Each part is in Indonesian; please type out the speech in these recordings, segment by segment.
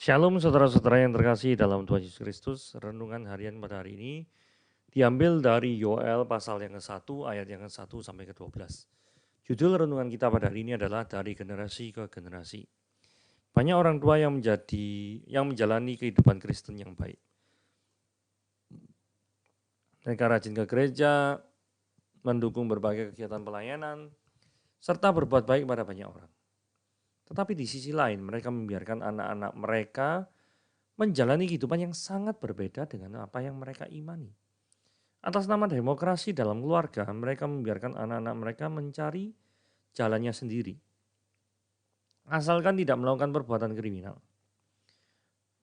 Shalom saudara-saudara yang terkasih dalam Tuhan Yesus Kristus. Renungan harian pada hari ini diambil dari Yoel pasal yang ke-1 ayat yang ke-1 sampai ke-12. Judul renungan kita pada hari ini adalah dari generasi ke generasi. Banyak orang tua yang menjalani kehidupan Kristen yang baik. Mereka rajin ke gereja, mendukung berbagai kegiatan pelayanan, serta berbuat baik pada banyak orang. Tetapi di sisi lain mereka membiarkan anak-anak mereka menjalani kehidupan yang sangat berbeda dengan apa yang mereka imani. Atas nama demokrasi dalam keluarga, mereka membiarkan anak-anak mereka mencari jalannya sendiri, asalkan tidak melakukan perbuatan kriminal.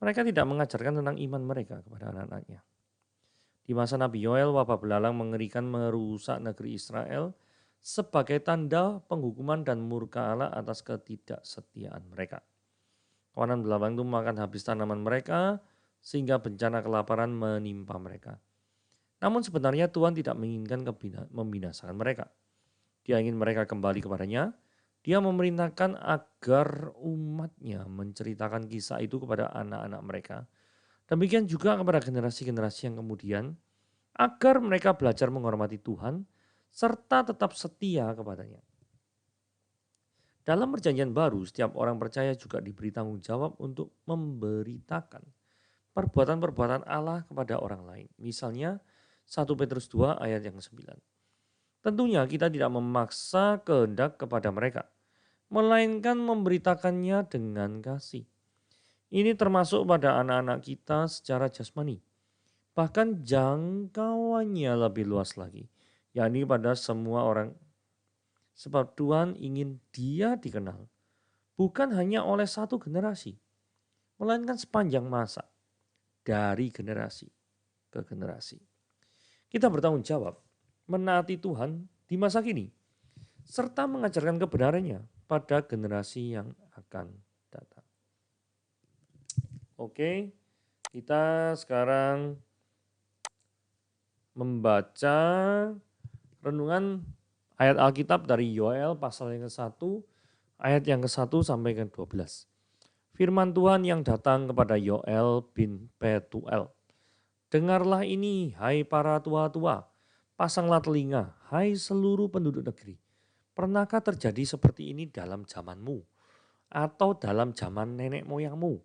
Mereka tidak mengajarkan tentang iman mereka kepada anak-anaknya. Di masa Nabi Yoel, wabah belalang mengerikan merusak negeri Israel sebagai tanda penghukuman dan murka Allah atas ketidaksetiaan mereka. Kawanan belalang itu memakan habis tanaman mereka, sehingga bencana kelaparan menimpa mereka. Namun sebenarnya Tuhan tidak menginginkan membinasakan mereka. Dia ingin mereka kembali kepadanya. Dia memerintahkan agar umatnya menceritakan kisah itu kepada anak-anak mereka. Demikian juga kepada generasi-generasi yang kemudian, agar mereka belajar menghormati Tuhan, serta tetap setia kepadanya. Dalam perjanjian baru, setiap orang percaya juga diberi tanggung jawab untuk memberitakan perbuatan-perbuatan Allah kepada orang lain. Misalnya 1 Petrus 2 ayat yang 9. Tentunya kita tidak memaksa kehendak kepada mereka, melainkan memberitakannya dengan kasih. Ini termasuk pada anak-anak kita secara jasmani. Bahkan jangkauannya lebih luas lagi, yakni pada semua orang. Sebab Tuhan ingin dia dikenal, bukan hanya oleh satu generasi, melainkan sepanjang masa, dari generasi ke generasi. Kita bertanggung jawab menaati Tuhan di masa kini, serta mengajarkan kebenarannya pada generasi yang akan datang. Oke, kita sekarang membaca renungan ayat Alkitab dari Yoel pasal yang ke-1, ayat yang ke-1 sampai ke-12. Firman Tuhan yang datang kepada Yoel bin Petuel. Dengarlah ini, hai para tua-tua, pasanglah telinga, hai seluruh penduduk negeri. Pernahkah terjadi seperti ini dalam zamanmu atau dalam zaman nenek moyangmu?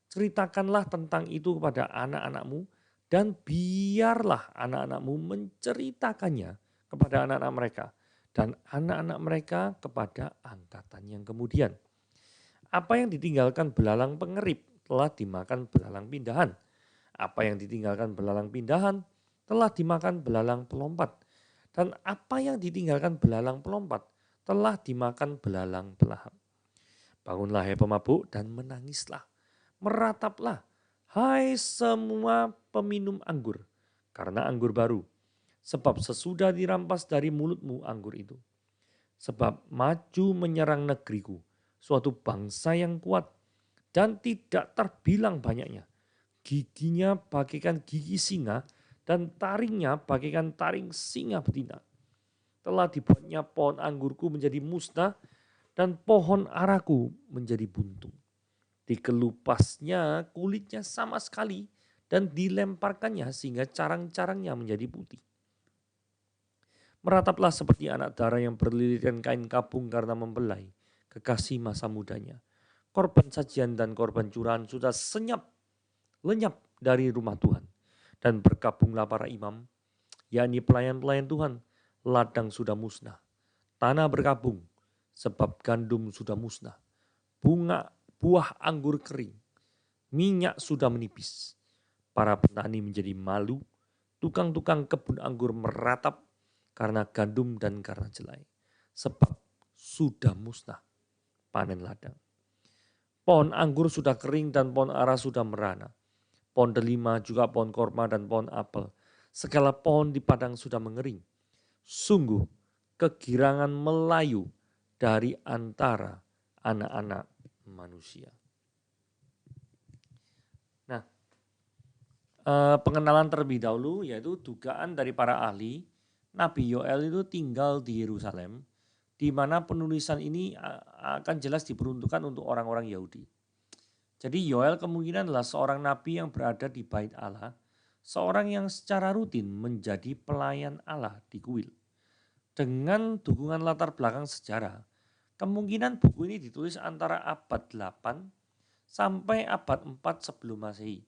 Ceritakanlah tentang itu kepada anak-anakmu dan biarlah anak-anakmu menceritakannya kepada anak-anak mereka dan anak-anak mereka kepada angkatan yang kemudian. Apa yang ditinggalkan belalang pengerip telah dimakan belalang pindahan. Apa yang ditinggalkan belalang pindahan telah dimakan belalang pelompat. Dan apa yang ditinggalkan belalang pelompat telah dimakan belalang pelahap. Bangunlah hai pemabuk dan menangislah. Merataplah hai semua peminum anggur karena anggur baru. Sebab sesudah dirampas dari mulutmu anggur itu. Sebab maju menyerang negeriku, suatu bangsa yang kuat dan tidak terbilang banyaknya. Giginya bagaikan gigi singa dan taringnya bagaikan taring singa betina. Telah dibuatnya pohon anggurku menjadi musnah dan pohon araku menjadi buntung. Dikelupasnya kulitnya sama sekali dan dilemparkannya sehingga carang-carangnya menjadi putih. Merataplah seperti anak dara yang berlilitan kain kapung karena mempelai kekasih masa mudanya. Korban sajian dan korban curahan sudah lenyap dari rumah Tuhan. Dan berkabunglah para imam, yakni pelayan-pelayan Tuhan. Ladang sudah musnah, tanah berkabung, sebab gandum sudah musnah. Buah anggur kering, minyak sudah menipis. Para petani menjadi malu, tukang-tukang kebun anggur meratap karena gandum dan karena jelai. Sebab sudah musnah panen ladang. Pohon anggur sudah kering dan pohon ara sudah merana. Pohon delima juga pohon korma dan pohon apel. Segala pohon di padang sudah mengering. Sungguh kegirangan melayu dari antara anak-anak manusia. Nah, pengenalan terlebih dahulu yaitu dugaan dari para ahli Nabi Yoel itu tinggal di Yerusalem, di mana penulisan ini akan jelas diperuntukkan untuk orang-orang Yahudi. Jadi Yoel kemungkinan adalah seorang nabi yang berada di bait Allah, seorang yang secara rutin menjadi pelayan Allah di kuil. Dengan dukungan latar belakang sejarah, kemungkinan buku ini ditulis antara abad 8 sampai abad 4 sebelum Masehi,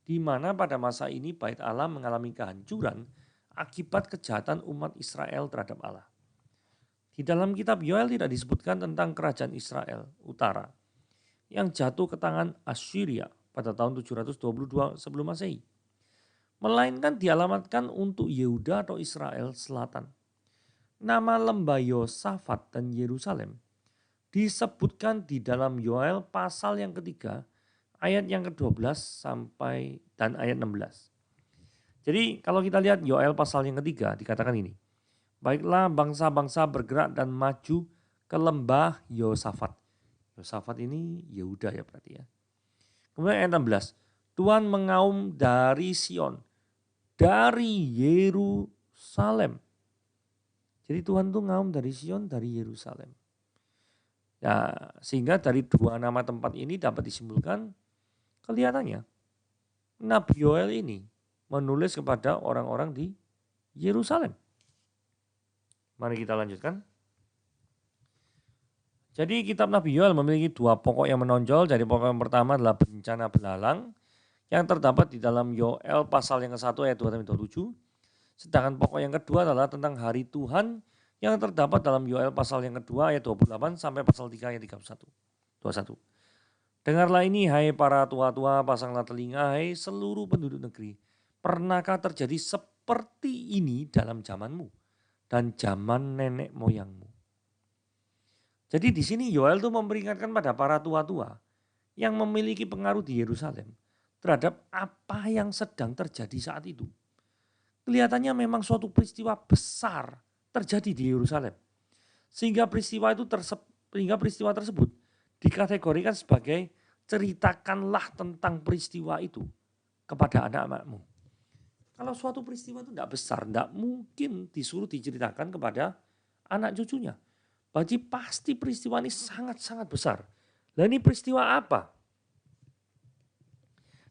di mana pada masa ini bait Allah mengalami kehancuran akibat kejahatan umat Israel terhadap Allah. Di dalam kitab Yoel tidak disebutkan tentang kerajaan Israel utara yang jatuh ke tangan Assyria pada tahun 722 sebelum Masehi, melainkan dialamatkan untuk Yehuda atau Israel Selatan. Nama lembah Yosafat dan Yerusalem disebutkan di dalam Yoel pasal yang ketiga, ayat yang ke-12 sampai dan ayat 16. Jadi kalau kita lihat Yoel pasal yang ketiga dikatakan ini, baiklah bangsa-bangsa bergerak dan maju ke lembah Yosafat. Yosafat ini Yehuda ya berarti ya. Kemudian ayat 16, Tuhan mengaum dari Sion, dari Yerusalem. Jadi Tuhan tuh ngaum dari Sion, dari Yerusalem. Ya, sehingga dari dua nama tempat ini dapat disimpulkan kelihatannya Nabi Yoel ini menulis kepada orang-orang di Yerusalem. Mari kita lanjutkan. Jadi kitab Nabi Yoel memiliki dua pokok yang menonjol. Jadi pokok yang pertama adalah bencana belalang yang terdapat di dalam Yoel pasal yang ke-1 ayat 2-7. Sedangkan pokok yang kedua adalah tentang hari Tuhan yang terdapat dalam Yoel pasal yang kedua ayat 28 sampai pasal 3 ayat 21. Dengarlah ini hai para tua-tua, pasanglah telinga hai seluruh penduduk negeri. Pernahkah terjadi seperti ini dalam zamanmu dan zaman nenek moyangmu? Jadi di sini Yoel tuh memperingatkan pada para tua-tua yang memiliki pengaruh di Yerusalem terhadap apa yang sedang terjadi saat itu. Kelihatannya memang suatu peristiwa besar terjadi di Yerusalem. Sehingga peristiwa tersebut dikategorikan sebagai ceritakanlah tentang peristiwa itu kepada anak-anakmu. Kalau suatu peristiwa itu tidak besar, tidak mungkin disuruh diceritakan kepada anak cucunya. Berarti pasti peristiwa ini sangat-sangat besar. Nah ini peristiwa apa?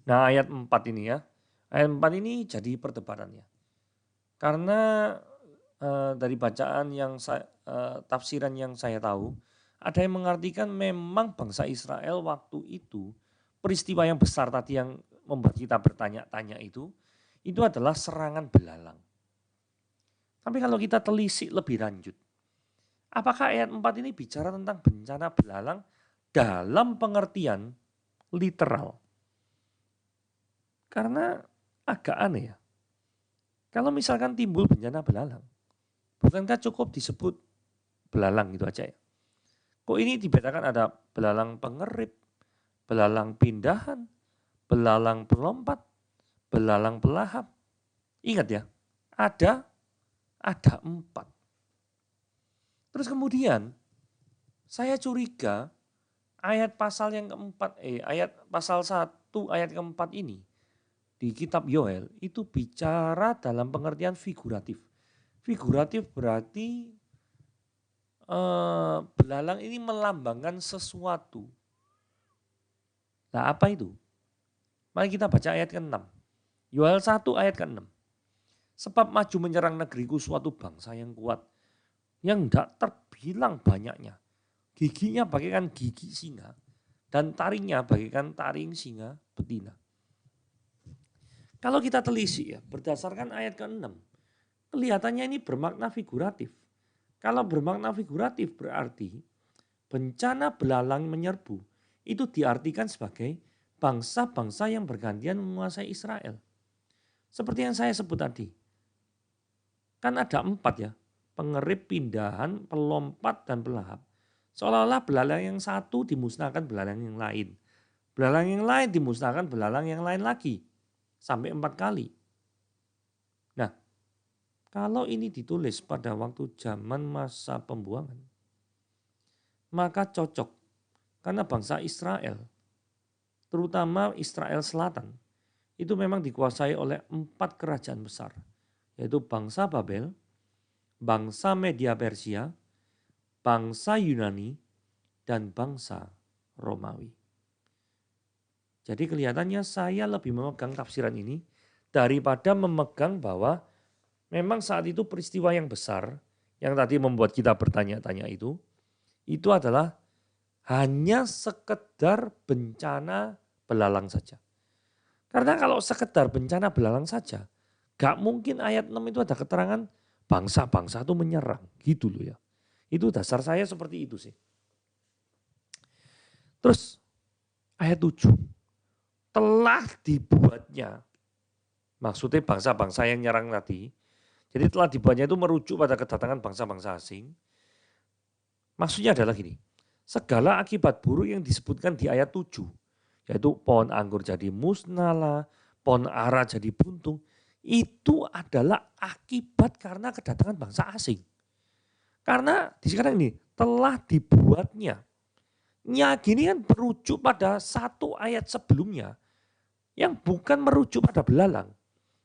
Nah ayat 4 ini ya. Ayat 4 ini jadi perdebatannya. Karena dari bacaan yang tafsiran yang saya tahu, ada yang mengartikan memang bangsa Israel waktu itu, peristiwa yang besar tadi yang membuat kita bertanya-tanya itu adalah serangan belalang. Tapi kalau kita telisik lebih lanjut, apakah ayat 4 ini bicara tentang bencana belalang dalam pengertian literal? Karena agak aneh ya. Kalau misalkan timbul bencana belalang, bukankah cukup disebut belalang gitu aja ya? Kok ini dibedakan ada belalang pengerip, belalang pindahan, belalang pelompat, belalang pelahap. Ingat ya, ada 4. Terus kemudian saya curiga ayat pasal yang keempat, ayat pasal 1 ayat keempat ini di kitab Yoel itu bicara dalam pengertian figuratif. Figuratif berarti belalang ini melambangkan sesuatu. Nah apa itu? Mari kita baca ayat ke-6. Yoel 1 ayat ke-6. Sebab maju menyerang negeriku suatu bangsa yang kuat, yang tidak terbilang banyaknya. Giginya bagaikan gigi singa, dan taringnya bagaikan taring singa betina. Kalau kita telisik ya, berdasarkan ayat ke-6, kelihatannya ini bermakna figuratif. Kalau bermakna figuratif berarti bencana belalang menyerbu itu diartikan sebagai bangsa-bangsa yang bergantian menguasai Israel. Seperti yang saya sebut tadi. Kan ada 4 ya, pengerip, pindahan, pelompat, dan pelahap. Seolah-olah belalang yang satu dimusnahkan belalang yang lain. Belalang yang lain dimusnahkan belalang yang lain lagi. Sampai 4 kali. Nah, kalau ini ditulis pada waktu zaman masa pembuangan, maka cocok. Karena bangsa Israel, terutama Israel Selatan, itu memang dikuasai oleh 4 kerajaan besar. Yaitu bangsa Babel, bangsa Media Persia, bangsa Yunani, dan bangsa Romawi. Jadi kelihatannya saya lebih memegang tafsiran ini daripada memegang bahwa memang saat itu peristiwa yang besar yang tadi membuat kita bertanya-tanya itu adalah hanya sekedar bencana belalang saja. Karena kalau sekedar bencana belalang saja, gak mungkin ayat 6 itu ada keterangan bangsa-bangsa itu menyerang. Gitu loh ya. Itu dasar saya seperti itu sih. Terus ayat 7. Telah dibuatnya. Maksudnya bangsa-bangsa yang nyerang tadi. Jadi telah dibuatnya itu merujuk pada kedatangan bangsa-bangsa asing. Maksudnya adalah gini. Segala akibat buruk yang disebutkan di ayat 7. Yaitu pohon anggur jadi musnah lah, pohon ara jadi buntung. Itu adalah akibat karena kedatangan bangsa asing. Karena di sekarang ini telah dibuatnya. Gini kan merujuk pada satu ayat sebelumnya yang bukan merujuk pada belalang,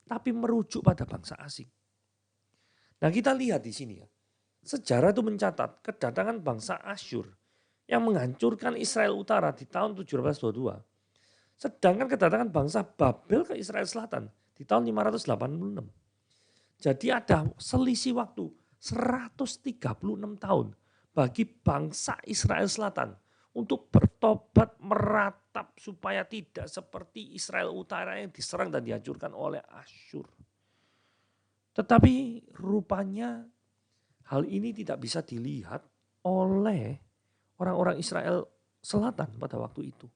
tapi merujuk pada bangsa asing. Nah kita lihat di sini ya, sejarah itu mencatat kedatangan bangsa Asyur yang menghancurkan Israel Utara di tahun 1722. Sedangkan kedatangan bangsa Babel ke Israel Selatan di tahun 586. Jadi ada selisih waktu 136 tahun bagi bangsa Israel Selatan untuk bertobat meratap supaya tidak seperti Israel Utara yang diserang dan dihancurkan oleh Asyur. Tetapi rupanya hal ini tidak bisa dilihat oleh orang-orang Israel Selatan pada waktu itu.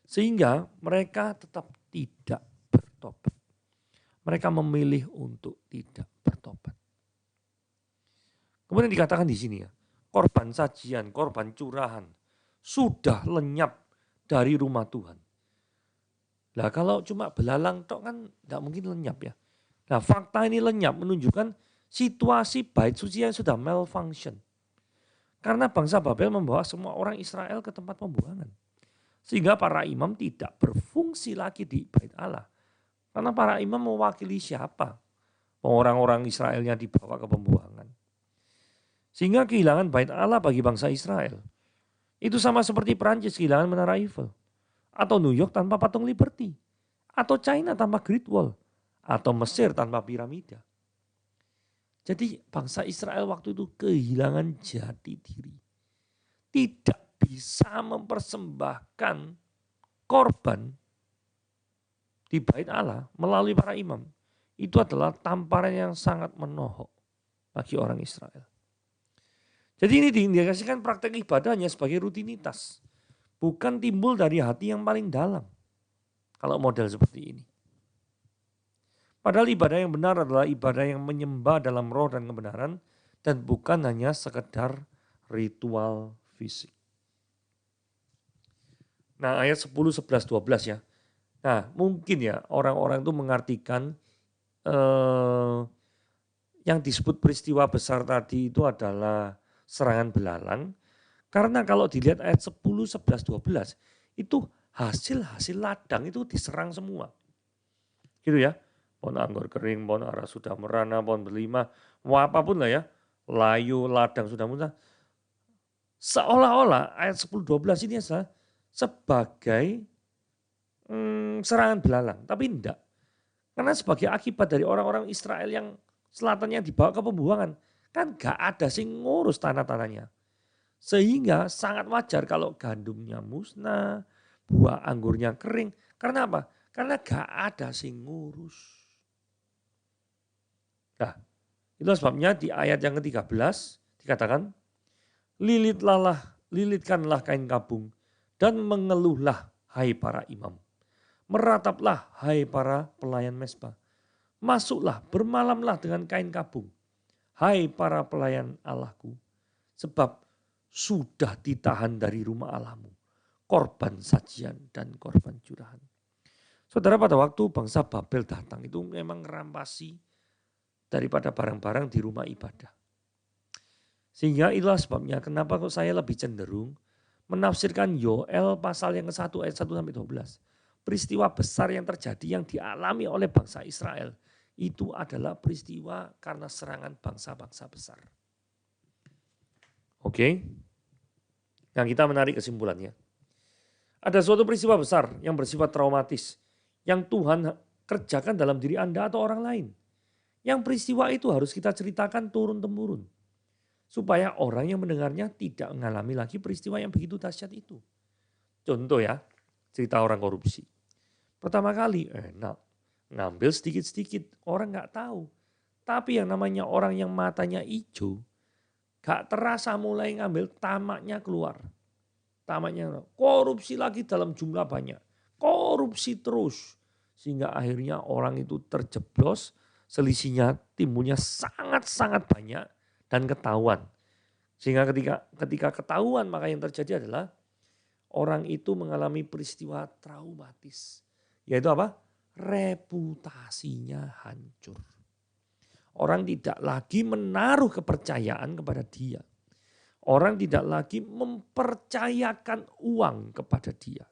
Sehingga mereka tetap tidak bertobat. Mereka memilih untuk tidak bertobat. Kemudian dikatakan di sini ya, korban sajian, korban curahan sudah lenyap dari rumah Tuhan. Nah kalau cuma belalang tok kan tidak mungkin lenyap ya. Nah fakta ini lenyap menunjukkan situasi bait suci yang sudah malfunction. Karena bangsa Babel membawa semua orang Israel ke tempat pembuangan. Sehingga para imam tidak berfungsi lagi di bait Allah. Karena para imam mewakili siapa? Orang-orang Israelnya dibawa ke pembuangan. Sehingga kehilangan bait Allah bagi bangsa Israel. Itu sama seperti Perancis kehilangan Menara Eiffel. Atau New York tanpa patung Liberty. Atau China tanpa Great Wall. Atau Mesir tanpa piramida. Jadi bangsa Israel waktu itu kehilangan jati diri. Tidak bisa mempersembahkan korban di bait Allah melalui para imam. Itu adalah tamparan yang sangat menohok bagi orang Israel. Jadi ini diindikasikan praktek ibadahnya sebagai rutinitas. Bukan timbul dari hati yang paling dalam. Kalau model seperti ini. Padahal ibadah yang benar adalah ibadah yang menyembah dalam roh dan kebenaran. Dan bukan hanya sekedar ritual fisik. Nah ayat 10, 11, 12 ya. Nah mungkin ya orang-orang itu mengartikan yang disebut peristiwa besar tadi itu adalah serangan belalang. Karena kalau dilihat ayat 10, 11, 12 itu hasil-hasil ladang itu diserang semua. Gitu ya. Pohon anggur kering, pohon ara sudah merana, pohon berlima, mau apapun lah ya. Layu, ladang sudah musnah. Seolah-olah ayat 10, 12 ini adalah sebagai serangan belalang. Tapi enggak. Karena sebagai akibat dari orang-orang Israel yang selatannya dibawa ke pembuangan. Kan gak ada sing ngurus tanah-tanahnya. Sehingga sangat wajar kalau gandumnya musnah, buah anggurnya kering. Karena apa? Karena gak ada sing ngurus. Nah, itu sebabnya di ayat yang ke-13 dikatakan, lilitkanlah kain kabung dan mengeluhlah hai para imam. Merataplah hai para pelayan mesbah. Masuklah, bermalamlah dengan kain kabung. Hai para pelayan Allahku. Sebab sudah ditahan dari rumah Allahmu. Korban sajian dan korban curahan. Saudara pada waktu bangsa Babel datang itu memang ngerampasi daripada barang-barang di rumah ibadah. Sehingga itulah sebabnya kenapa kok saya lebih cenderung menafsirkan Yoel pasal yang ke-1 ayat 1 sampai 12. Peristiwa besar yang terjadi yang dialami oleh bangsa Israel itu adalah peristiwa karena serangan bangsa-bangsa besar. Oke. Yang kita menarik kesimpulannya. Ada suatu peristiwa besar yang bersifat traumatis yang Tuhan kerjakan dalam diri Anda atau orang lain. Yang peristiwa itu harus kita ceritakan turun-temurun. Supaya orang yang mendengarnya tidak mengalami lagi peristiwa yang begitu dahsyat itu. Contoh ya, cerita orang korupsi. Pertama kali enak, ngambil sedikit-sedikit, orang nggak tahu. Tapi yang namanya orang yang matanya hijau, gak terasa mulai ngambil tamaknya keluar. Tamaknya korupsi lagi dalam jumlah banyak. Korupsi terus. Sehingga akhirnya orang itu terjeblos, selisihnya timbulnya sangat-sangat banyak dan ketahuan. Sehingga ketika ketahuan maka yang terjadi adalah orang itu mengalami peristiwa traumatis. Yaitu apa? Reputasinya hancur. Orang tidak lagi menaruh kepercayaan kepada dia. Orang tidak lagi mempercayakan uang kepada dia.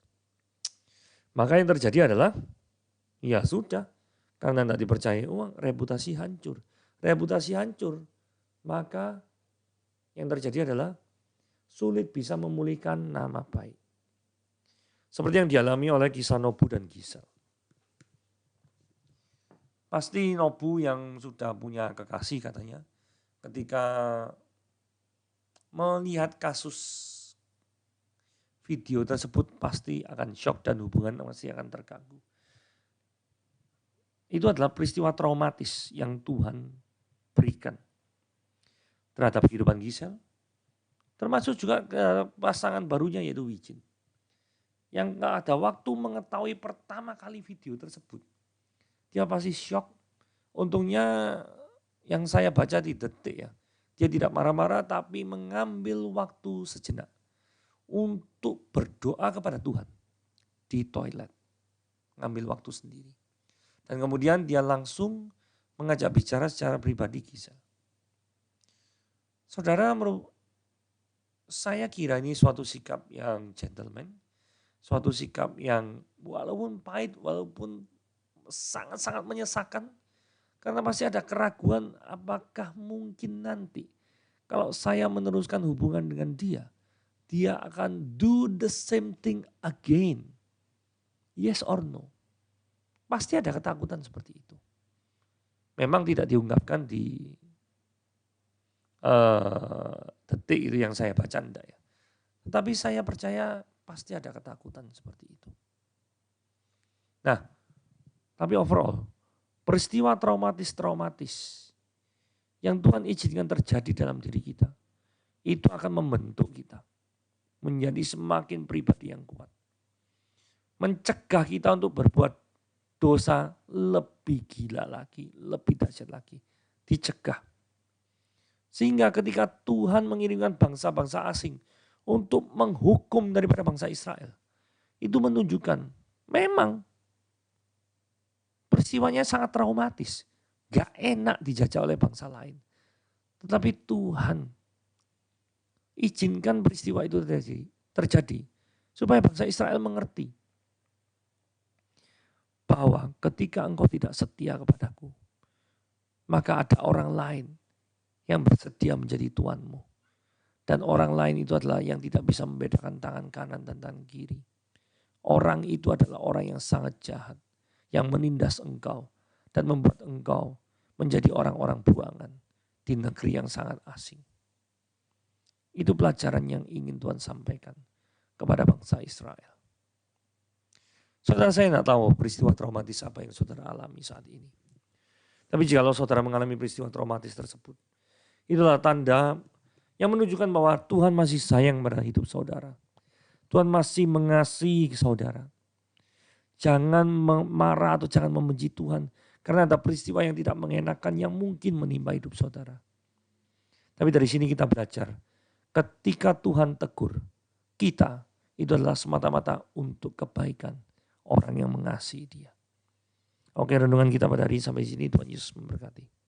Maka yang terjadi adalah, ya sudah, karena tidak dipercaya uang, reputasi hancur. Reputasi hancur, maka yang terjadi adalah sulit bisa memulihkan nama baik. Seperti yang dialami oleh kisah Nobu dan Gisel. Pasti Nobu yang sudah punya kekasih katanya, ketika melihat kasus video tersebut pasti akan shock dan hubungan masih akan terganggu. Itu adalah peristiwa traumatis yang Tuhan berikan terhadap kehidupan Gisel, termasuk juga ke pasangan barunya yaitu Wijin. Yang gak ada waktu mengetahui pertama kali video tersebut. Dia pasti shock. Untungnya yang saya baca di Detik ya. Dia tidak marah-marah tapi mengambil waktu sejenak untuk berdoa kepada Tuhan di toilet. Ngambil waktu sendiri. Dan kemudian dia langsung mengajak bicara secara pribadi Gisel. Saudara, saya kira ini suatu sikap yang gentleman. Suatu sikap yang walaupun pahit, walaupun sangat-sangat menyesakan. Karena masih ada keraguan apakah mungkin nanti kalau saya meneruskan hubungan dengan dia, dia akan do the same thing again. Yes or no? Pasti ada ketakutan seperti itu. Memang tidak diungkapkan di Detik itu yang saya baca enggak ya. Tetapi saya percaya pasti ada ketakutan seperti itu. Nah, tapi overall, peristiwa traumatis yang Tuhan izinkan terjadi dalam diri kita, itu akan membentuk kita menjadi semakin pribadi yang kuat. Mencegah kita untuk berbuat dosa lebih gila lagi, lebih dahsyat lagi. Dicegah. Sehingga ketika Tuhan mengirimkan bangsa-bangsa asing untuk menghukum daripada bangsa Israel, itu menunjukkan memang peristiwanya sangat traumatis. Gak enak dijajah oleh bangsa lain. Tetapi Tuhan izinkan peristiwa itu terjadi. Supaya bangsa Israel mengerti. Bahwa ketika engkau tidak setia kepadaku. Maka ada orang lain yang bersedia menjadi tuanmu. Dan orang lain itu adalah yang tidak bisa membedakan tangan kanan dan tangan kiri. Orang itu adalah orang yang sangat jahat. Yang menindas engkau dan membuat engkau menjadi orang-orang buangan di negeri yang sangat asing. Itu pelajaran yang ingin Tuhan sampaikan kepada bangsa Israel. Saudara, saya tidak tahu peristiwa traumatis apa yang saudara alami saat ini. Tapi jikalau saudara mengalami peristiwa traumatis tersebut, itulah tanda yang menunjukkan bahwa Tuhan masih sayang pada hidup saudara. Tuhan masih mengasihi saudara. Jangan marah atau jangan membenci Tuhan. Karena ada peristiwa yang tidak mengenakan yang mungkin menimpa hidup saudara. Tapi dari sini kita belajar. Ketika Tuhan tegur kita, itu adalah semata-mata untuk kebaikan orang yang mengasihi dia. Oke, renungan kita pada hari ini sampai sini. Tuhan Yesus memberkati.